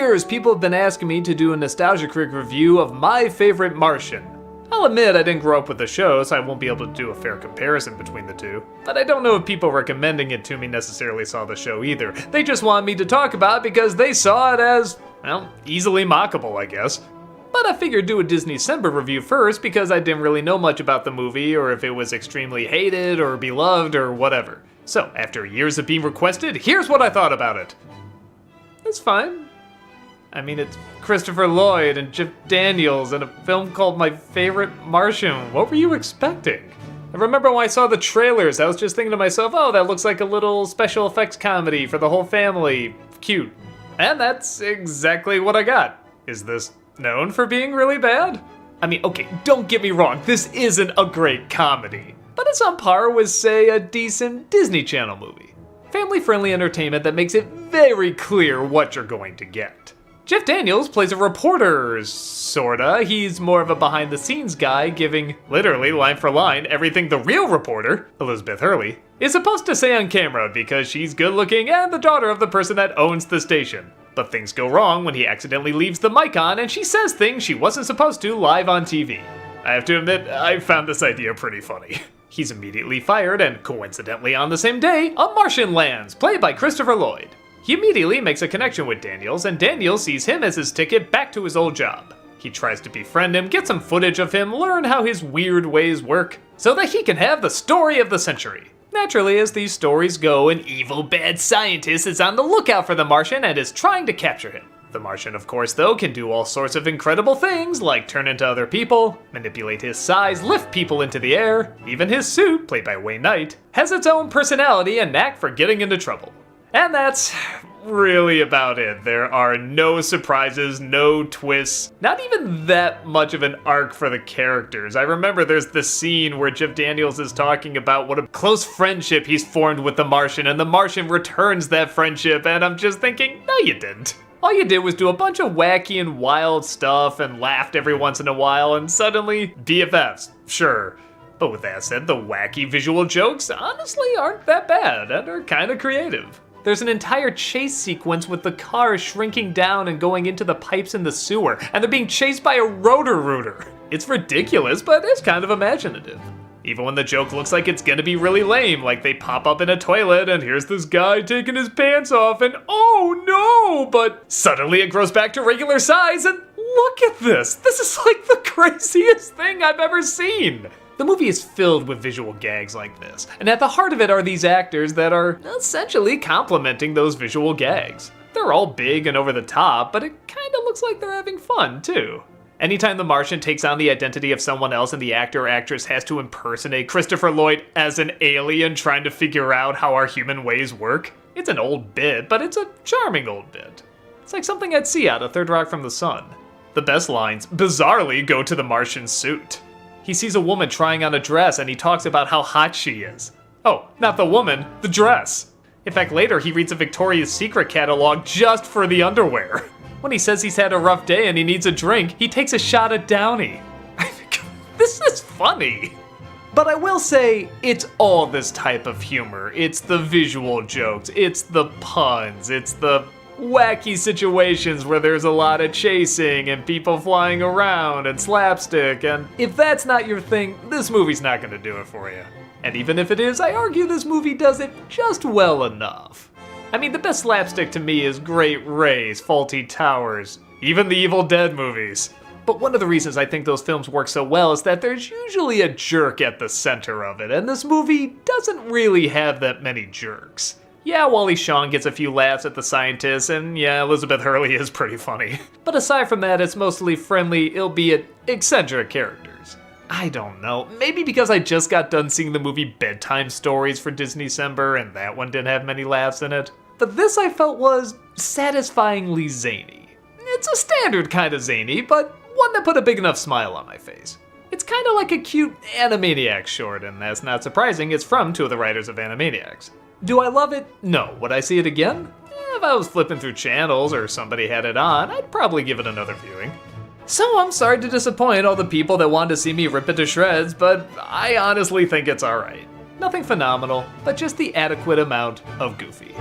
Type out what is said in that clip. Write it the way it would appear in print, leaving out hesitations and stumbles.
years, people have been asking me to do a nostalgia critic review of my favorite Martian. I'll admit I didn't grow up with the show, so I won't be able to do a fair comparison between the two. But I don't know if people recommending it to me necessarily saw the show either. They just want me to talk about it because they saw it as, well, easily mockable, I guess. But I figured do a Disneycember review first because I didn't really know much about the movie or if it was extremely hated or beloved or whatever. So, after years of being requested, here's what I thought about it. It's fine. I mean, it's Christopher Lloyd and Jeff Daniels in a film called My Favorite Martian. What were you expecting? I remember when I saw the trailers, I was just thinking to myself, oh, that looks like a little special effects comedy for the whole family. Cute. And that's exactly what I got. Is this known for being really bad? I mean, okay, don't get me wrong, this isn't a great comedy. But it's on par with, say, a decent Disney Channel movie. Family-friendly entertainment that makes it very clear what you're going to get. Jeff Daniels plays a reporter, sorta. He's more of a behind-the-scenes guy, giving, literally line for line, everything the real reporter, Elizabeth Hurley, is supposed to say on camera because she's good-looking and the daughter of the person that owns the station. But things go wrong when he accidentally leaves the mic on and she says things she wasn't supposed to live on TV. I have to admit, I found this idea pretty funny. He's immediately fired, and coincidentally on the same day, a Martian lands, played by Christopher Lloyd. He immediately makes a connection with Daniels, and Daniels sees him as his ticket back to his old job. He tries to befriend him, get some footage of him, learn how his weird ways work, so that he can have the story of the century. Naturally, as these stories go, an evil bad scientist is on the lookout for the Martian and is trying to capture him. The Martian, of course, though, can do all sorts of incredible things, like turn into other people, manipulate his size, lift people into the air. Even his suit, played by Wayne Knight, has its own personality and knack for getting into trouble. And that's really about it. There are no surprises, no twists, not even that much of an arc for the characters. I remember there's this scene where Jeff Daniels is talking about what a close friendship he's formed with the Martian, and the Martian returns that friendship, and I'm just thinking, no you didn't. All you did was do a bunch of wacky and wild stuff and laughed every once in a while, and suddenly, BFFs, sure. But with that said, the wacky visual jokes honestly aren't that bad and are kinda creative. There's an entire chase sequence with the car shrinking down and going into the pipes in the sewer, and they're being chased by a rotor-rooter. It's ridiculous, but it's kind of imaginative. Even when the joke looks like it's gonna be really lame, like they pop up in a toilet and here's this guy taking his pants off and oh no, but suddenly it grows back to regular size and look at this. This is like the craziest thing I've ever seen. The movie is filled with visual gags like this, and at the heart of it are these actors that are essentially complimenting those visual gags. They're all big and over the top, but it kinda looks like they're having fun too. Anytime the Martian takes on the identity of someone else and the actor or actress has to impersonate Christopher Lloyd as an alien trying to figure out how our human ways work, it's an old bit, but it's a charming old bit. It's like something I'd see out of Third Rock from the Sun. The best lines, bizarrely, go to the Martian's suit. He sees a woman trying on a dress and he talks about how hot she is. Oh, not the woman, the dress. In fact, later he reads a Victoria's Secret catalog just for the underwear. When he says he's had a rough day and he needs a drink, he takes a shot at Downey. This is funny. But I will say, it's all this type of humor. It's the visual jokes, it's the puns, it's the wacky situations where there's a lot of chasing and people flying around and slapstick, and if that's not your thing, this movie's not gonna do it for you. And even if it is, I argue this movie does it just well enough. I mean, the best slapstick to me is Great Race, Faulty Towers, even the Evil Dead movies. But one of the reasons I think those films work so well is that there's usually a jerk at the center of it, and this movie doesn't really have that many jerks. Yeah, Wally Shawn gets a few laughs at the scientists, and yeah, Elizabeth Hurley is pretty funny. But aside from that, it's mostly friendly, albeit eccentric characters. I don't know, maybe because I just got done seeing the movie Bedtime Stories for Disneycember, and that one didn't have many laughs in it. But this I felt was satisfyingly zany. It's a standard kind of zany, but one that put a big enough smile on my face. It's kind of like a cute Animaniacs short, and that's not surprising, it's from two of the writers of Animaniacs. Do I love it? No. Would I see it again? If I was flipping through channels or somebody had it on, I'd probably give it another viewing. So I'm sorry to disappoint all the people that wanted to see me rip it to shreds, but I honestly think it's alright. Nothing phenomenal, but just the adequate amount of goofy.